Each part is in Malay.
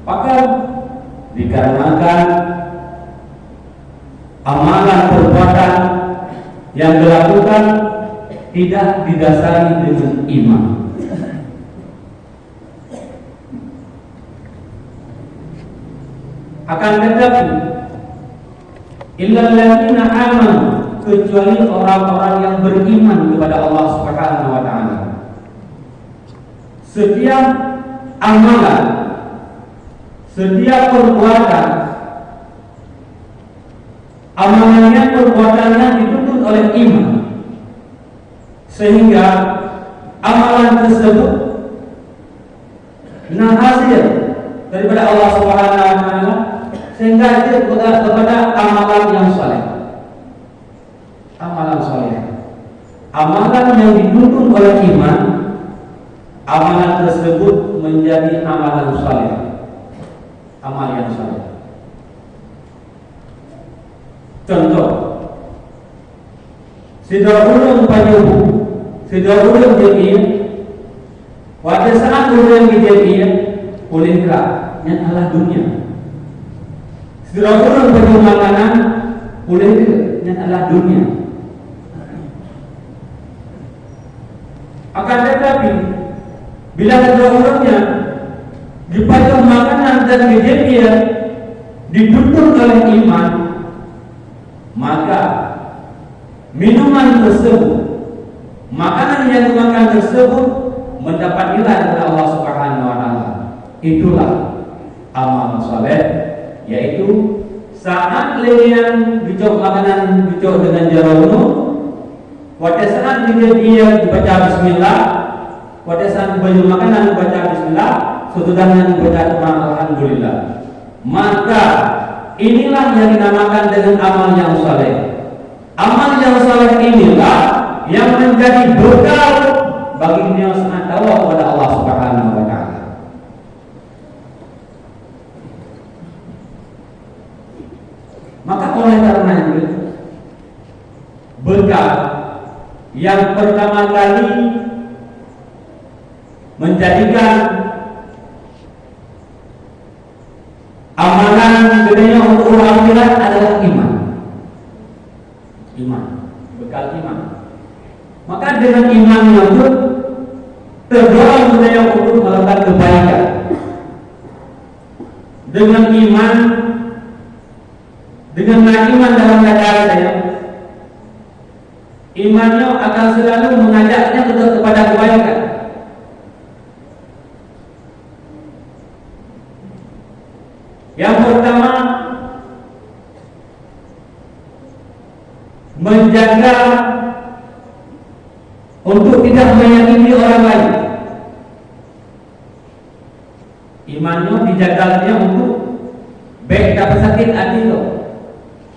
Maka dikarenakan amalan perbuatan yang dilakukan tidak didasari dengan iman. Akan tetapi illal ladzina amanu, kecuali orang-orang yang beriman kepada Allah Subhanahu wa taala. Setiap amalan, setiap perbuatan, amalannya, perbuatannya dituntut oleh iman, sehingga amalan tersebut hasil daripada Allah Subhanahu wa taala, sehingga itu kepada amalan yang saleh. Amalan saleh, amalan yang dituntut oleh iman, amalan tersebut menjadi amalan saleh, amal yang saleh. Contoh, sudah ulun panyubu, sudah ulun jadian, pada saat ulun kejadian, ulunlah yang adalah dunia. Sudah ulun panyubu makanan, ulun yang adalah dunia. Akan tetapi, bila sudah ulunnya dipajang makanan dan kejadian dituntut oleh iman, maka minuman tersebut, makanan yang dimakan tersebut mendapat nilai dari Allah Subhanahu wa taala. Itulah amal saleh, yaitu saat kalian bicok makanan bicok dengan jarawunu, pada saat dia dibaca bismillah, pada saat baju makanan dibaca bismillah, sesudahnya dibaca alhamdulillah. Maka inilah yang dinamakan dengan amal yang saleh. Amal yang saleh inilah yang menjadi bekal bagi dunia tawa kepada Allah Subhanahu wa taala. Maka oleh karena itu, bekal yang pertama kali menjadikan amalan gedenya untuk akhirat adalah iman. Iman, bekal iman. Maka dengan iman itu terdorong gedenya untuk melakukan kebaikan. Dengan iman, dengan iman dalam keadaan imannya akan selalu mengajaknya kepada kebaikan. Yang pertama, menjaga untuk tidak menyakiti orang lain. Imannya dijaga dia untuk baik dapat sakit hati itu,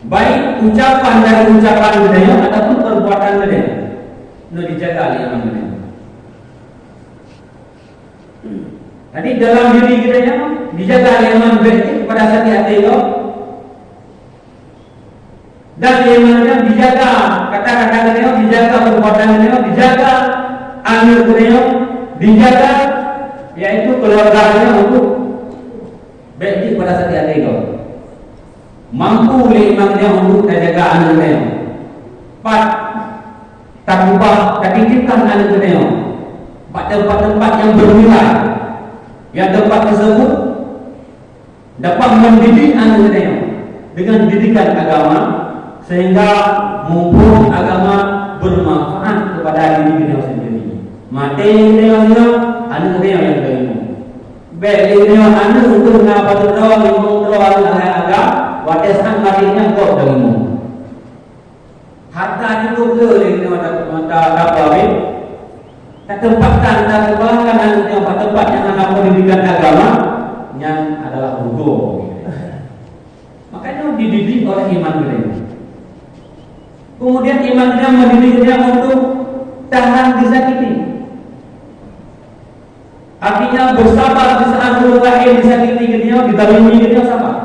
baik ucapan dari ucapan dia ataupun perbuatan dia, itu dijaga iman dia. Jadi dalam diri kita dijaga iman baik pada saat hati itu, dan imannya dijaga, kata-kata dia dijaga, perbuatan dia dijaga, amil dia dijaga, yaitu keluarganya untuk baik pada saat hati itu. Mampu oleh imannya untuk menjaga anak dia. Empat, tak ubah, tak titipkan anak dia. Empat tempat-tempat yang bernilai, yang tempat tersebut dapat mendidik anak dia dengan didikan agama, sehingga mumpung agama bermanfaat kepada diri dia sendiri. Mati dia anak dia yang berilmu. Baik dia anak untuk mengapa terdoa, ilmu terdoa agama. Pada saat matinya kau darimu. Harta itu boleh mata dapat. Tak tempatkan, tak sebelahkan yang tempat yang anak pendidikan agama yang adalah hukum. Makanya dididik oleh iman mereka. Kemudian iman dia mendidiknya untuk tahan disakiti. Artinya bersabar di saat belum lahir disakiti dia, didalimi dia sabar.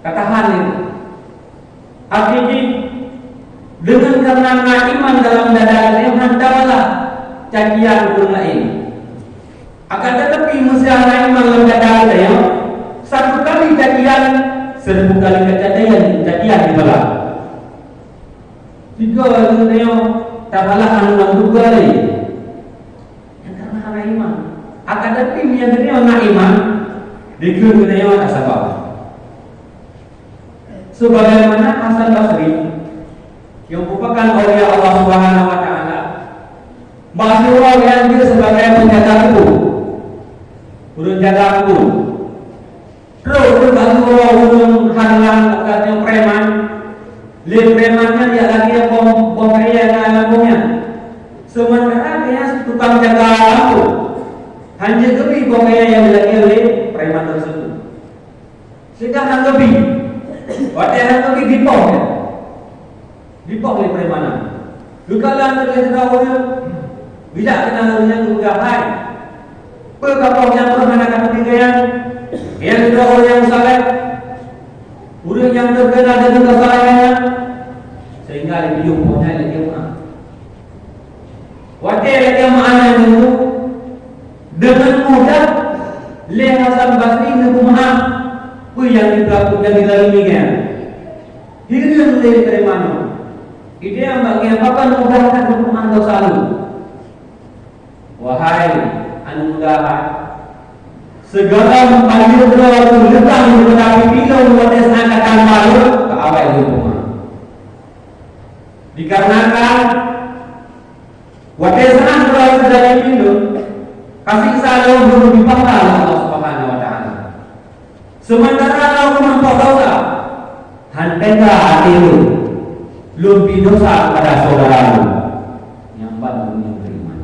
Katakan itu. Artinya dengan karena iman dalam dada dia hantarlah cacian orang lain. Akan tetapi musyawarah iman lembaga daya satu kali cacian, 1000 kali kejadian di belakang. Tiga daya tak balah anu juga lagi. Yang karena hara iman. Akan tetapi yang kedua nak iman, dikir daya tak sabar. Sebagaimana Hasan Basri yang merupakan oleh Allah Subhanahu wa taala, masyhur yang dia sebagai penjaga kubur. Urun jaga kubur. Terus bantu urun halang katanya preman. Le premannya dia lagi bom kaya ngalamunya. Sementara dia tukang jaga lampu. Hanya kebi bom kaya yang lagi oleh preman tersebut. Sedang kebi. Waktu kebi dipok ya. Dipok oleh premanan. Lukalan terlihat tahunya. Bila kenalnya juga hai. Perkapau yang bermanakan pemikaian yang juga orang yang salah orang yang terkenal dengan kesalahannya sehingga lebih umumnya lagi maaf wakil lagi maaf itu dengan mudah Hasan Basri itu maaf yang dilakukan di dalam ini hilang dari terimanya ide yang bagian apa mudahkan hukuman dosa lalu wahai anugerah segala memanggil doa letang tetapi bila wadah angkatan malu ke awal hukuman dikarenakan wadah senang doa sedari pindu kasih selalu belum dipaksa Allah Subhanahu wa taala sementara kalau menempah dosa hantailah hati lu lebih dosa kepada saudaramu yang bantu yang beriman.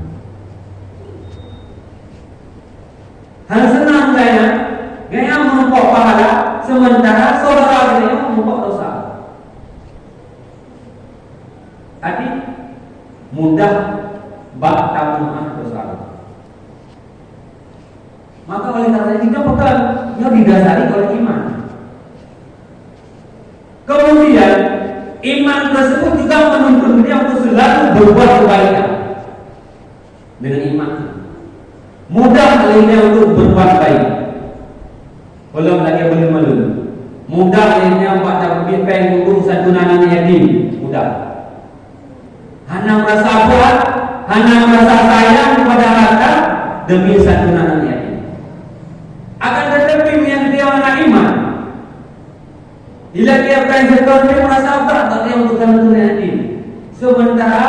Hal senang gaya menumpuk pahala sementara saudara dia menumpuk dosa. Tadi mudah bak tamuan dosa. Maka oleh karena itu pekan yang didasari oleh iman. Kemudian iman tersebut juga menuntut dia untuk selalu berbuat kebaikan dengan iman. Mudah lainnya untuk berbuat baik. Belum lagi belum malu. Mudah lainnya pada berpeng urusan tunanan yatim. Mudah. Hana merasa kuat, hana merasa sayang kepada harta demi santunan yatim. Akan tetapi yang dia anak iman. Bila dia presiden dia merasa berat tak dia untuk santunan yatim. Sementara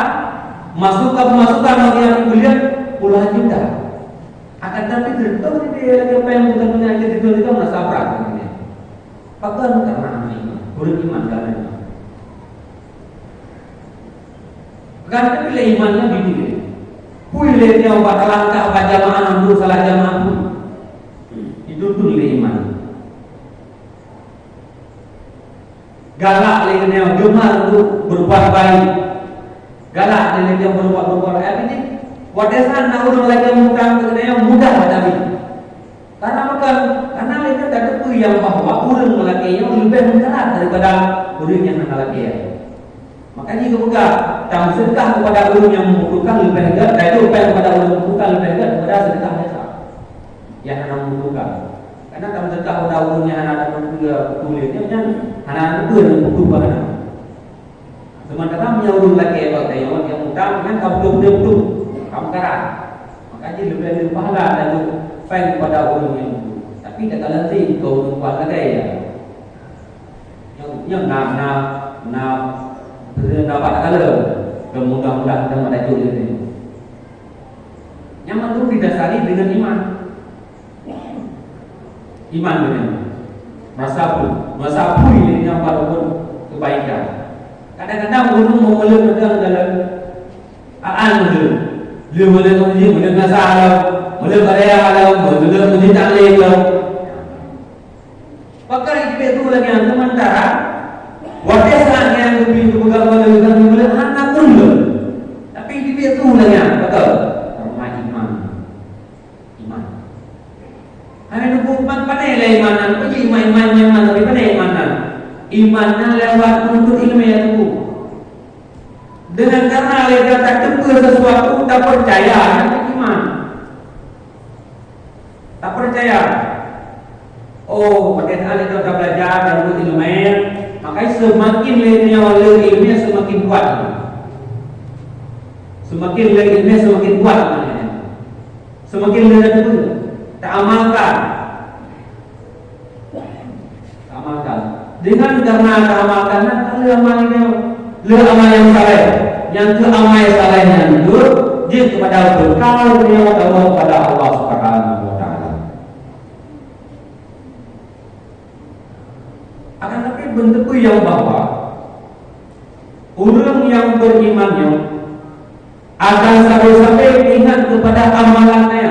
masukan yang kuliah puluhan juta. Akan tapi tertentu dia lagi apa yang bukan penyakit itu merasa berat ini. Pakai karena iman, beriman karena iman. Karena bila imannya begini, pilih dia obat langkah pada jamaah untuk salah jamaah pun itu tuh iman. Galak lainnya gemar untuk berbuat baik, galak lainnya berbuat baik ini. Wadesan nak urung lagi mutang yang mudah tapi karena apa? Karena mereka tak tahu yang bahwa urung lelaki yang lebih mengerat daripada urung yang lelaki ya. Makanya juga tak sedekah kepada urung yang membutuhkan lebih hebat, dan itu upaya kepada urung yang membutuhkan lebih hebat daripada sedekah biasa yang anak membutuhkan. Karena tak sedekah kepada urung yang anak membutuhkan, yang anak itu yang membutuhkan. Sementara punya urung lelaki yang mutang kan kau betul-betul kamu karat, makanya lebih pahala dan fine kepada orang yang itu. Tapi tak kalau nanti kau pahala dia, yang nak dapat kalau mudah-mudahan kita ada jodoh ini. Yang itu didasari dengan iman dengan masabu ini yang walaupun kebaikan. Kadang-kadang orang mau melihat dalam dia boleh menjadi boleh masalah, boleh beraya alam, boleh menjadi taklim alam. Pakai itu lagi yang sementara, waktu saat yang lebih itu bukan boleh anak pun belum. Tapi itu lagi betul. Rumah iman. Hanya itu bukan pandai lah imanan, pergi iman tapi pandai imanan. Imannya lewat menuntut ilmu yang teguh. Dengan karena mereka tak tempuh sesuatu tak percaya dengan iman. Makanya semakin lainnya ilmiah semakin kuat. Semakin ilmiah semakin kuat maknanya. Semakin lain itu tak amalkan. Dengan karena tak amalkan, kalau amalnya amal yang saleh, yang ke amal salehnya itu dia kepada berkah dunia kepada Allah Subhanahu wa taala. Akan tapi bentuk yang bahwa orang yang berimannya akan sampai ingat kepada amalannya.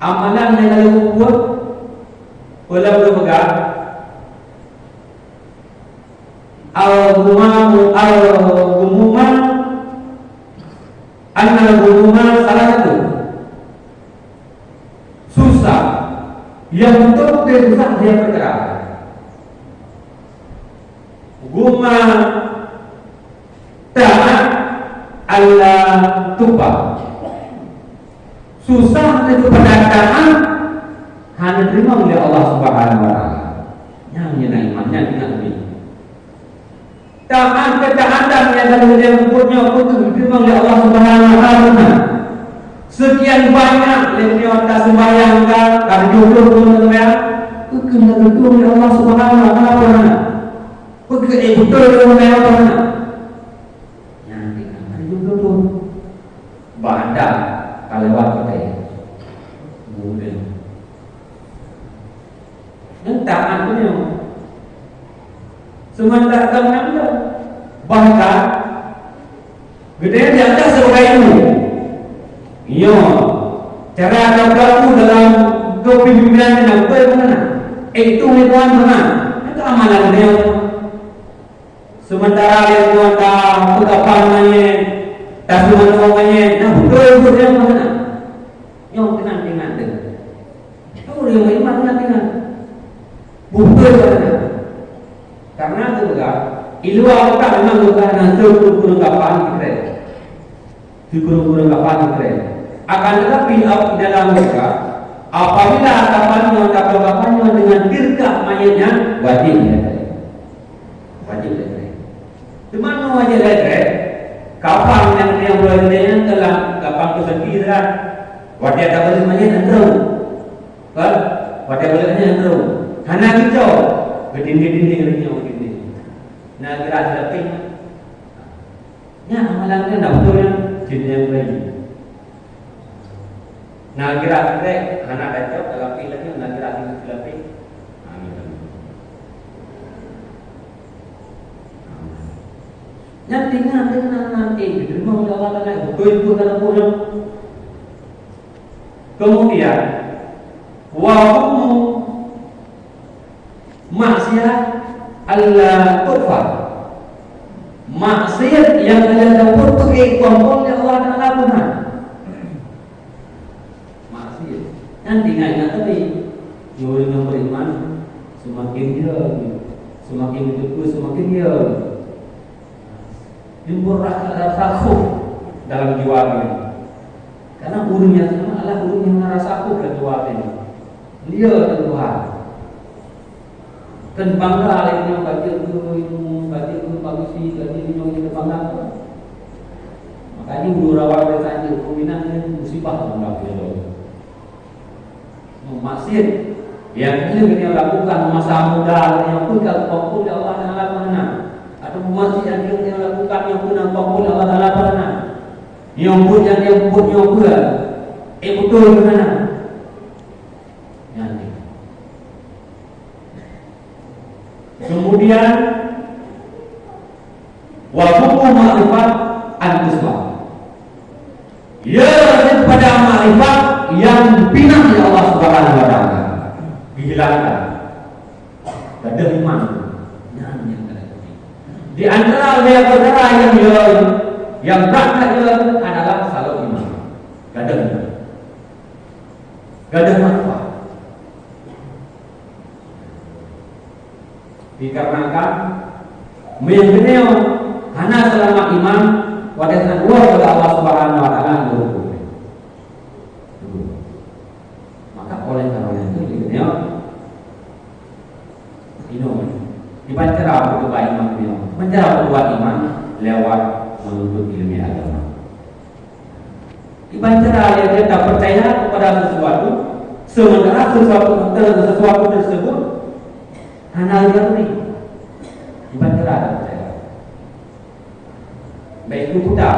Amalan yang kalau buat walau berpegang al-gumam salah satu susah yang untuk susah dia bergerak. Guma taat Allah tupa susah itu pada taat hanya terima oleh Allah Subhanahu wa taala. Yang imannya dengan ini. Taat ketaatan yang kalau dia mempunyai itu diterima oleh Allah Subhanahu wa taala. Sekian banyak yang tak sembahyangkan kalau jodoh pun ya, kena diterima oleh Allah Subhanahu wa taala. Betul oleh Allah Subhanahu. Yang dikatakan jodoh bandar kalau lewat kita. Mudah. Yang taat punya sementara kamu bahkan gede dia ada sebagai ilmu. Iya, cara ada berlaku dalam kepemimpinan yang bagaimana? Itu mana? Itu amalan dia. Sementara dia ada kegapangannya, tasumannya, nah betul dia mana? Yang tenang dia. Itu yang iman dengan betul mana? Karena itu juga iluah tak memang juga nanti kurang kapan kita, kurang kapan kita. Akan tetapi di dalam mereka apabila kapan-kapannya dengan dirkah mayatnya wajib ya, wajib ya. Cuma wajib ya. Kapan yang berada dalam kapan tu sendiri lah. Wajib tak boleh mayat nanti, kan? Wajib boleh nanti. Hanya kita berdinding-dinding dengan dinding. Nah, kira lebih. Ya, amalannya nak betul yang jenis lagi. Nah, kira anak dapat dalam filmnya nak kira lebih. Yang tinggal dengan nanti diterima oleh Allah Taala betul itu dalam punya. Kemudian, wahum maksiat Allah tufa maksiat yang ada untuk ikhwan-ikhwan Allah Ta'ala Tuhan maksiat nanti ingat tadi orang yang beriman semakin dia semakin betul semakin dia timbul rasa takut dalam jiwanya karena burungnya adalah burung yang rasa takut dalam jiwanya dia Tuhan kan bangga lainnya bagi bagusi bagi yang bangga makanya urawat bertanya peminat musibah bangga itu maksiat yang ini lakukan masa muda yang pun kalau pun Allah Taala mana atau maksiat yang dia lakukan yang pun apapun Allah Taala mana yang pun yang dia buat yang pun betul mana kemudian wabuku ma'rifat al-islam ya pada ma'rifat yang pinang oleh Allah Subhanahu wa taala dihilangkan ada iman di antara perkara yang berangkat adalah salat iman gada manfaat dikarenakan mengenal hanya selama iman wadahkan dua kepada Allah Subhanahu wa taala berhukum. Maka oleh karena itu dikenal Gimana cara berdoa iman dia? Gimana cara berdoa iman? Lewat menuntut ilmu agama. Gimana cara dia tak percaya kepada sesuatu, sementara sesuatu tersebut hanya ini. Gimana cara dia percaya? Baik itu buta,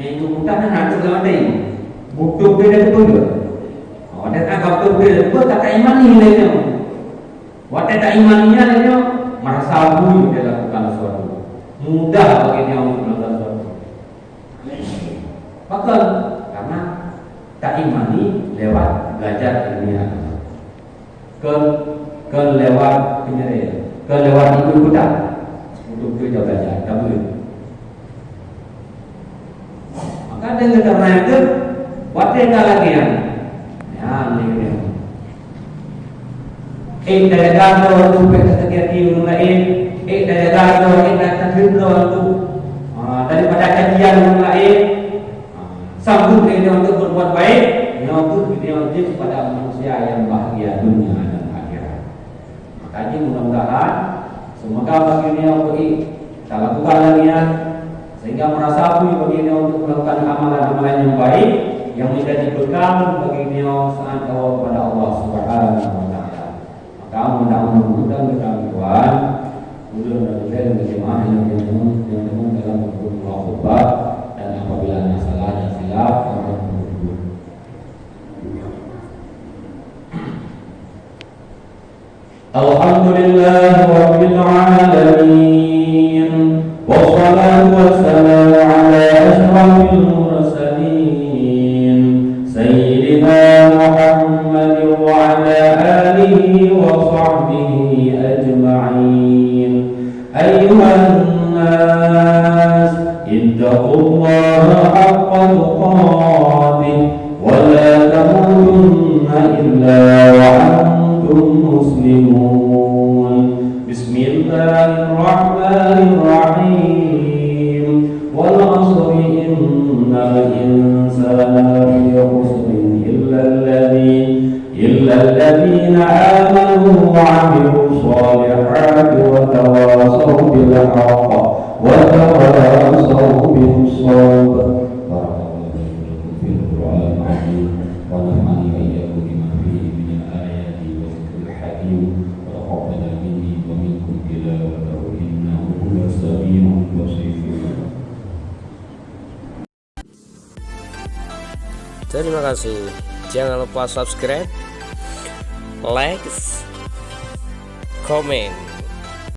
hanya segala macam. Butuh beda betul. Dan agak betul betul kata iman ni lainnya. Waktu tak imannya lainnya merasa bui dia lakukan sesuatu. Mudah bagi dia untuk melakukan sesuatu. Maka karena tak imani lewat belajar ilmiah, ke lewat penyerah, ke lewat ikut-ikutan untuk kita belajar, tak boleh. Maka dengan karena itu, waktu yang lagi ya, ni. Daya gado tu peta terjadi mulai daya gado nak terhindar tu daripada kajian mulai sambung dia untuk berbuat baik dia untuk dia wajib kepada manusia yang bahagia dunia dan akhirat. Makanya mudah-mudahan semoga bagi dia bagi kita lakukan lagi sehingga merasa pun bagi dia untuk melakukan amalan-amalan yang baik yang menjadi berkah bagi dia saat awal kepada Allah Subhanahu wa taala. Maka mudah-mudahan kita Tuhan mudah-mudahan bagaimana yang dalam berbuat khutbah dan apabila ada salah dan silap akan berbuat. Alhamdulillah rabbil alamin wassalatu wassalamu ala asyrafil mursalin sayyidina Muhammadin wa ala alihi wa sahbihi ajma'in. Ayyuhan nas ittaqullaha haqqa tuqatih wa la tamutunna illa wa antum muslimun. Bismillahirrahmanirrahim. Wal 'asri innal insana lafi khusrin illa alladhina amanu wa 'amilus solihati wa tawasaw bil haqqi wa tawasaw bis sabr. Barakallahu fil Qur'anil 'azim wa nafa'ani wa iyyakum bima fihi min al-ayati wa dhikril hakim wa taqabbal minni wa minkum tilawatahu innahu huwas sami'ul basir. Terima kasih. Jangan lupa subscribe, like, komen.